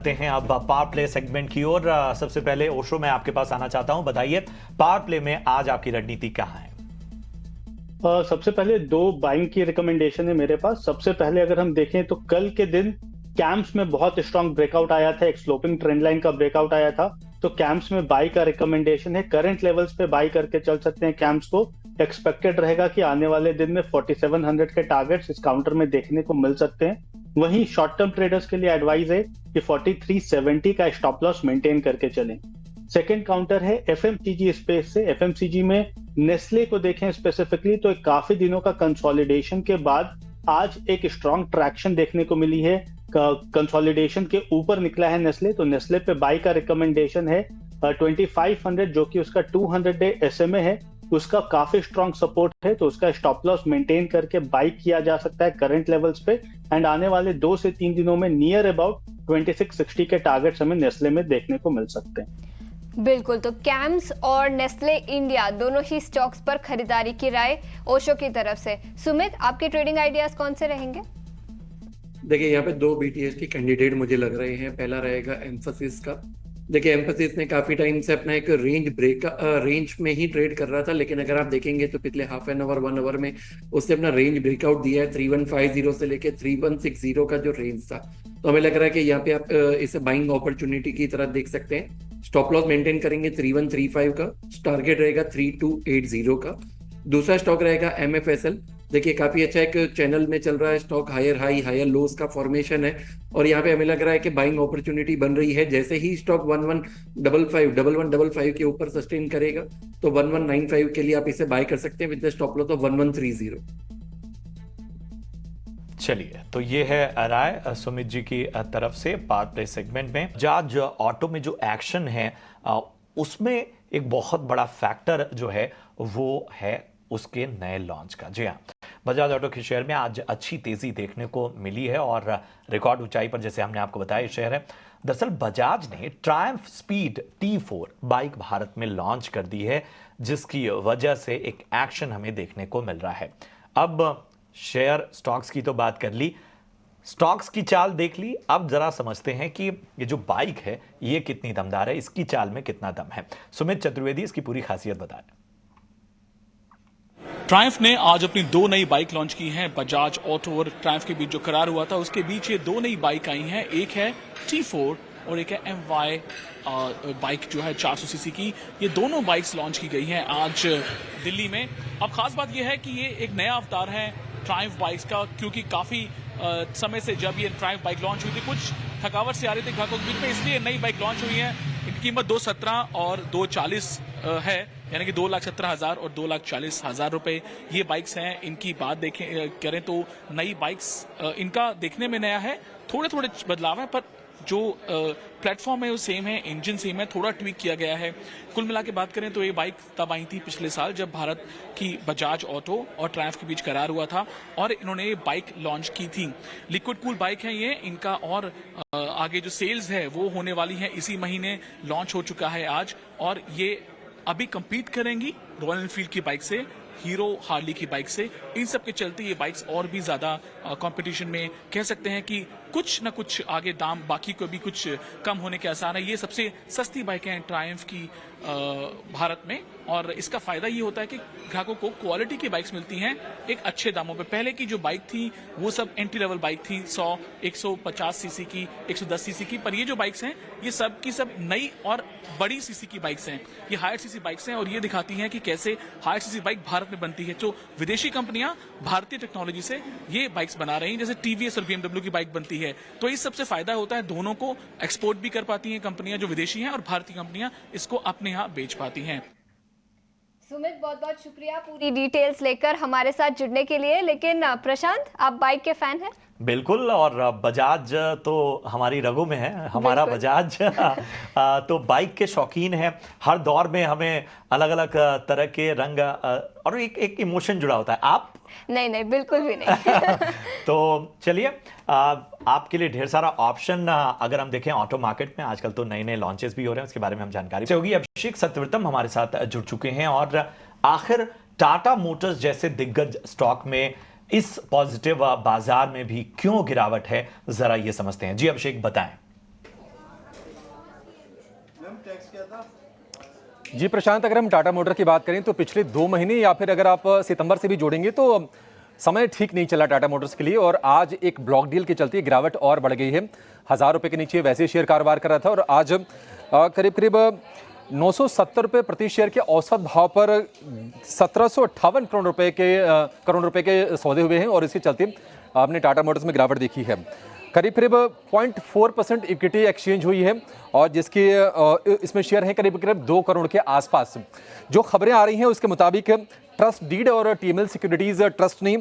बढ़ते हैं अब पावर प्ले सेगमेंट की ओर। सबसे पहले ओशो मैं आपके पास आना चाहता हूं, बताइए पावर प्ले में आज आपकी रणनीति क्या है? सबसे पहले दो बाइंग की रिकमेंडेशन है मेरे पास। सबसे पहले अगर हम देखें तो कल के दिन कैंप्स में बहुत स्ट्रांग ब्रेकआउट आया था, एक स्लोपिंग ट्रेंड लाइन का ब्रेकआउट आया था, तो कैंप्स में बाई का रिकमेंडेशन है। करंट लेवल्स पे बाई करके चल सकते हैं कैंप्स को। एक्सपेक्टेड रहेगा कि आने वाले दिन में 4700 के टारगेट्स इस काउंटर में देखने को मिल सकते हैं। वहीं शॉर्ट टर्म ट्रेडर्स के लिए एडवाइस है कि 4370 का स्टॉप लॉस मेंटेन करके चलें। सेकेंड काउंटर है एफएमसीजी स्पेस से। एफएमसीजी में नेस्ले को देखें स्पेसिफिकली तो काफी दिनों का कंसोलिडेशन के बाद आज एक स्ट्रॉन्ग ट्रैक्शन देखने को मिली है। कंसोलिडेशन के ऊपर निकला है नेस्ले, तो नेस्ले पे बाई का रिकमेंडेशन है। 2500 जो कि उसका 200 डे एसएमए है, उसका काफी स्ट्रॉन्ग सपोर्ट है, तो उसका स्टॉप लॉस मेंटेन करके बाई किया जा सकता है करंट लेवल्स पे। एंड आने वाले 2 से 3 दिनों में नियर अबाउट 2660 के टारगेट्स हमें नेस्ले में देखने को मिल सकते हैं। बिल्कुल, तो कैम्स और नेस्ले इंडिया दोनों ही स्टॉक्स पर खरीदारी की राय ओशो की तरफ से। सुमित, आपके ट्रेडिंग आइडियाज कौन से रहेंगे? देखिए, यहाँ पे दो बीटीएस के कैंडिडेट मुझे लग रहे हैं। पहला रहेगा एम्फोसिस का। देखिए, एम्फोसिस ने काफी टाइम से अपना एक रेंज में ही ट्रेड कर रहा था, लेकिन अगर आप देखेंगे तो पिछले हाफ एन आवर 1 आवर में उसने अपना रेंज ब्रेकआउट दिया है। 3150 से लेके 3160 का जो रेंज था, तो हमें लग रहा है कि यहाँ पे आप इसे बाइंग अपॉर्चुनिटी की तरह देख सकते हैं। स्टॉप लॉस मेंटेन करेंगे 3135 का, टारगेट रहेगा 3280 का। दूसरा स्टॉक रहेगा एमएफएसएल। देखिए, काफी अच्छा एक चैनल में चल रहा है stock, higher high higher lows का फॉर्मेशन है, और यहाँ पे हमें लग रहा है कि बाइंग अपॉर्चुनिटी बन रही है। जैसे ही स्टॉक 1155 के ऊपर सस्टेन करेगा तो 1195 के लिए आप इसे बाय कर सकते हैं विद स्टॉप लॉस ऑफ 1130। चलिए, तो ये है राय सुमित जी की तरफ से पावर प्ले सेगमेंट में। बजाज ऑटो में जो एक्शन है उसमें एक बहुत बड़ा फैक्टर जो है वो है उसके नए लॉन्च का। जी हाँ, बजाज ऑटो के शेयर में आज अच्छी तेजी देखने को मिली है और रिकॉर्ड ऊंचाई पर, जैसे हमने आपको बताया, शेयर है। दरअसल बजाज ने Triumph speed T4 bike Bharat में लॉन्च कर दी है, जिसकी वजह से एक एक्शन हमें देखने को मिल रहा है। अब शेयर स्टॉक्स की तो बात कर ली, स्टॉक्स की चाल देख ली, अब जरा समझते हैं कि ये जो बाइक है ये कितनी दमदार है, इसकी चाल में कितना दम है। सुमित चतुर्वेदी इसकी पूरी खासियत बताएं। ट्रायम्फ ने आज अपनी 2 नई बाइक लॉन्च की हैं। बजाज ऑटो और ट्रायम्फ के बीच जो करार हुआ था उसके बीच ये 2 नई बाइक आई हैं। एक है T4 और एक है MY बाइक जो है 400 सीसी की। ये दोनों बाइक्स लॉन्च की गई हैं आज दिल्ली में। अब खास बात यह है कि ये एक नया अवतार है ट्रायम्फ बाइक्स का, क्योंकि काफी समय से जब ये ट्रायम्फ बाइक लॉन्च हुई थी कुछ थकावट से आ रही थी ग्राहकों के बीच में, इसलिए नई बाइक लॉन्च हुई है। इनकी कीमत 217 और 240 है, यानी कि 2,17,000 और 2,40,000 रुपए ये बाइक्स हैं। इनकी बात देखें करें तो नई बाइक्स इनका देखने में नया है, थोड़े थोड़े बदलाव है, पर जो प्लेटफॉर्म है वो सेम है, इंजन सेम है, थोड़ा ट्वीक किया गया है। कुल मिला के बात करें तो ये बाइक तब आई थी पिछले साल जब भारत की बजाज ऑटो और ट्रायम्फ के बीच करार हुआ था और इन्होंने ये बाइक लॉन्च की थी। लिक्विड कूल बाइक है ये, इनका और आगे जो सेल्स है वो होने वाली है, इसी महीने लॉन्च हो चुका है आज, और ये अभी कंपीट करेंगी रॉयल एनफील्ड की बाइक से, हीरो हार्ली की बाइक से। इन सब के चलते ये बाइक्स और भी ज्यादा कंपटीशन में कह सकते हैं कि कुछ न कुछ आगे दाम बाकी को भी कुछ कम होने के आसार है। ये सबसे सस्ती बाइकें हैं ट्रायम्फ की भारत में, और इसका फायदा ये होता है कि ग्राहकों को क्वालिटी की बाइक्स मिलती हैं एक अच्छे दामों पे। पहले की जो बाइक थी वो सब एंट्री लेवल बाइक थी, 100 150 सीसी की, 110 सीसी की, पर ये जो बाइक्स हैं ये सब की सब नई और बड़ी सीसी की बाइक्स हैं, ये हायर सीसी बाइक्स हैं, और ये दिखाती हैं कि कैसे हायर सीसी बाइक भारत में बनती है। तो विदेशी कंपनियां भारतीय टेक्नोलॉजी से ये बाइक्स बना रही हैं, जैसे टीवीएस और BMW की बाइक बनती है। तो इस सबसे फायदा होता है, दोनों को एक्सपोर्ट भी कर पाती हैं कंपनियां जो विदेशी हैं, और भारतीय कंपनियां इसको अपने यहाँ बेच पाती हैं। सुमित, बहुत बहुत शुक्रिया पूरी डिटेल्स लेकर हमारे साथ जुड़ने के लिए। लेकिन प्रशांत, आप बाइक के फैन हैं? बिल्कुल, और बजाज तो हमारी रगों में है, हमारा बजाज तो बाइक के शौकीन है। हर दौर में हमें अलग अलग तरह के रंग और एक इमोशन जुड़ा होता है। आप? नहीं, बिल्कुल भी नहीं। तो चलिए, आपके लिए ढेर सारा ऑप्शन अगर हम देखें ऑटो मार्केट में आजकल तो नए नए लॉन्चेस भी हो रहे हैं, उसके बारे में हम जानकारी से होगी। अभिषेक सत्यव्रतम हमारे साथ जुड़ चुके हैं, और आखिर टाटा मोटर्स जैसे दिग्गज स्टॉक में इस पॉजिटिव बाजार में भी क्यों गिरावट है, जरा ये समझते हैं। जी अभिषेक, बताएं। जी प्रशांत, अगर हम टाटा मोटर की बात करें तो पिछले 2 महीने या फिर अगर आप सितंबर से भी जोड़ेंगे तो समय ठीक नहीं चला टाटा मोटर्स के लिए, और आज एक ब्लॉक डील के चलते गिरावट और बढ़ गई है। 1000 रुपये के नीचे वैसे शेयर कारोबार कर रहा था और आज करीब करीब 970 रुपये प्रति शेयर के औसत भाव पर 1758 करोड़ रुपए के सौदे हुए हैं, और इसके चलते आपने टाटा मोटर्स में गिरावट देखी है। करीब करीब 0.4% इक्विटी एक्सचेंज हुई है, और जिसके इसमें शेयर हैं करीब करीब 2 करोड़ के आसपास। जो खबरें आ रही हैं उसके मुताबिक ट्रस्ट डीड और टीएमएल सिक्योरिटीज ट्रस्ट ने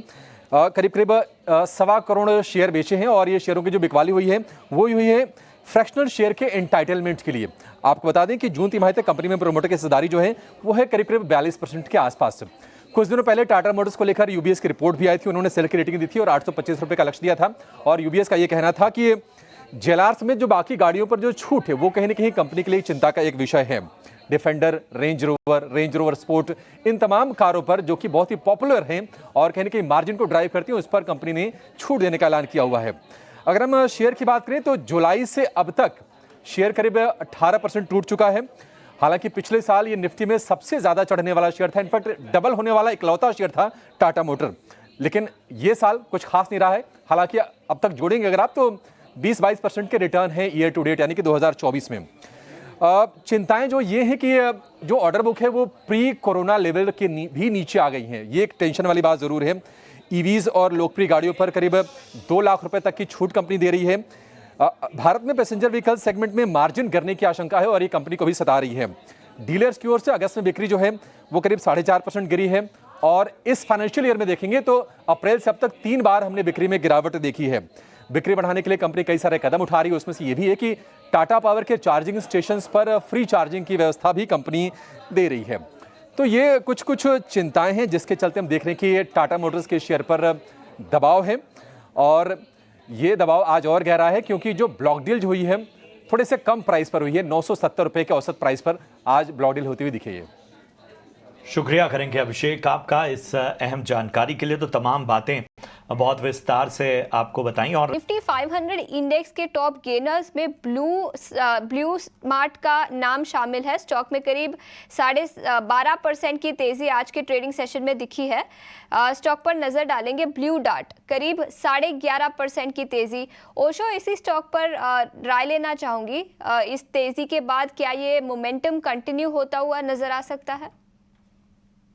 करीब करीब 1.25 करोड़ शेयर बेचे हैं, और ये शेयरों की जो बिकवाली हुई है वो हुई है फ्रैक्शनल शेयर के एंटाइटलमेंट के लिए। आपको बता दें कि जून तिमाही तक कंपनी में प्रोमोटर की हिस्सेदारी जो है वो है करीब करीब 42% के आसपास। कुछ दिनों पहले टाटा मोटर्स को लेकर यूबीएस की रिपोर्ट भी आई थी, उन्होंने सेल की रेटिंग दी थी और 825 रुपये का लक्ष्य दिया था, और यूबीएस का ये कहना था कि जेएलआर समेत जो बाकी गाड़ियों पर जो छूट है वो कहीं ना कहीं कंपनी के लिए चिंता का एक विषय है। डिफेंडर, रेंज रोवर स्पोर्ट, इन तमाम कारों पर जो कि बहुत ही पॉपुलर हैं और कहीं ना कहीं मार्जिन को ड्राइव करती हैं, उस पर कंपनी ने छूट देने का ऐलान किया हुआ है। अगर हम शेयर की बात करें तो जुलाई से अब तक शेयर करीब 18% टूट चुका है। हालांकि पिछले साल ये निफ्टी में सबसे ज्यादा चढ़ने वाला शेयर था, इनफैक्ट डबल होने वाला इकलौता शेयर था टाटा मोटर, लेकिन ये साल कुछ खास नहीं रहा है। हालांकि अब तक जोड़ेंगे अगर आप तो 20-22% के रिटर्न है ईयर टू डेट, यानी कि 2024 में। चिंताएं जो ये हैं कि जो ऑर्डर बुक है वो प्री कोरोना लेवल के भी नीचे आ गई हैं, ये एक टेंशन वाली बात जरूर है। ईवीज और लोकप्रिय गाड़ियों पर करीब 2 लाख रुपए तक की छूट कंपनी दे रही है। भारत में पैसेंजर व्हीकल सेगमेंट में मार्जिन गिरने की आशंका है और ये कंपनी को भी सता रही है। डीलर्स की ओर से अगस्त में बिक्री जो है वो करीब 4.5% गिरी है, और इस फाइनेंशियल ईयर में देखेंगे तो अप्रैल से अब तक 3 बार हमने बिक्री में गिरावट देखी है। बिक्री बढ़ाने के लिए कंपनी कई सारे कदम उठा रही है, उसमें से ये भी है कि टाटा पावर के चार्जिंग स्टेशंस पर फ्री चार्जिंग की व्यवस्था भी कंपनी दे रही है। तो ये कुछ चिंताएं हैं जिसके चलते हम देख रहे हैं कि टाटा मोटर्स के शेयर पर दबाव है, और ये दबाव आज और गहरा है क्योंकि जो ब्लॉक डील जो हुई है थोड़े से कम प्राइस पर हुई है। 970 रुपये के औसत प्राइस पर आज ब्लॉक डील होती हुई दिखी है। शुक्रिया करेंगे अभिषेक आपका इस अहम जानकारी के लिए। तो तमाम बातें बहुत विस्तार से आपको बताई। और निफ्टी 500 इंडेक्स के टॉप गेनर्स में ब्लू स्मार्ट का नाम शामिल है। स्टॉक में करीब 12.5% की तेजी आज के ट्रेडिंग सेशन में दिखी है। स्टॉक पर नजर डालेंगे ब्लू डार्ट, करीब 11.5% की तेजी। ओशो, इसी स्टॉक पर राय लेना चाहूंगी। इस तेजी के बाद क्या ये मोमेंटम कंटिन्यू होता हुआ नजर आ सकता है?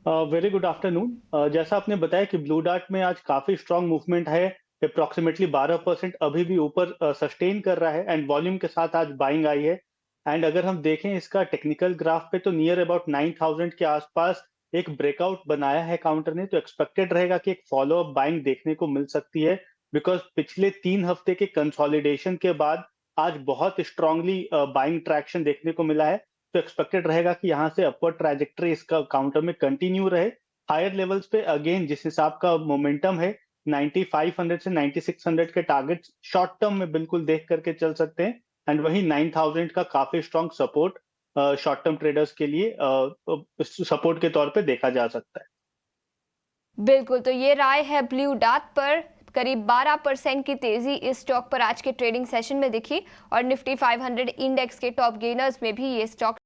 Very good afternoon. जैसा आपने बताया कि ब्लू डार्ट में आज काफी स्ट्रांग मूवमेंट है, अप्रोक्सीमेटली 12% अभी भी ऊपर सस्टेन कर रहा है, एंड वॉल्यूम के साथ आज बाइंग आई है। एंड अगर हम देखें इसका टेक्निकल ग्राफ पे तो नियर अबाउट 9000 के आसपास एक ब्रेकआउट बनाया है काउंटर ने, तो एक्सपेक्टेड रहेगा कि एक फॉलो अप बाइंग देखने को मिल सकती है, बिकॉज पिछले 3 हफ्ते के कंसोलिडेशन के बाद आज बहुत स्ट्रांगली बाइंग ट्रैक्शन देखने को मिला है। तो एक्सपेक्टेड रहेगा कि यहाँ से अपवर्ड ट्रैजेक्टरी इसका काउंटर में कंटिन्यू रहे। हायर लेवल्स पे अगेन जिस हिसाब का मोमेंटम है 9500 से 9600 के टारगेट शॉर्ट टर्म में बिल्कुल देख करके चल सकते हैं, एंड वही 9000 का काफी strong support short term traders के लिए सपोर्ट के तौर पे देखा जा सकता है। बिल्कुल, तो ये राय है ब्लू डार्ट पर। करीब 12% की तेजी इस स्टॉक पर आज के ट्रेडिंग सेशन में दिखी, और निफ्टी 500 इंडेक्स के टॉप गेनर्स में भी ये स्टॉक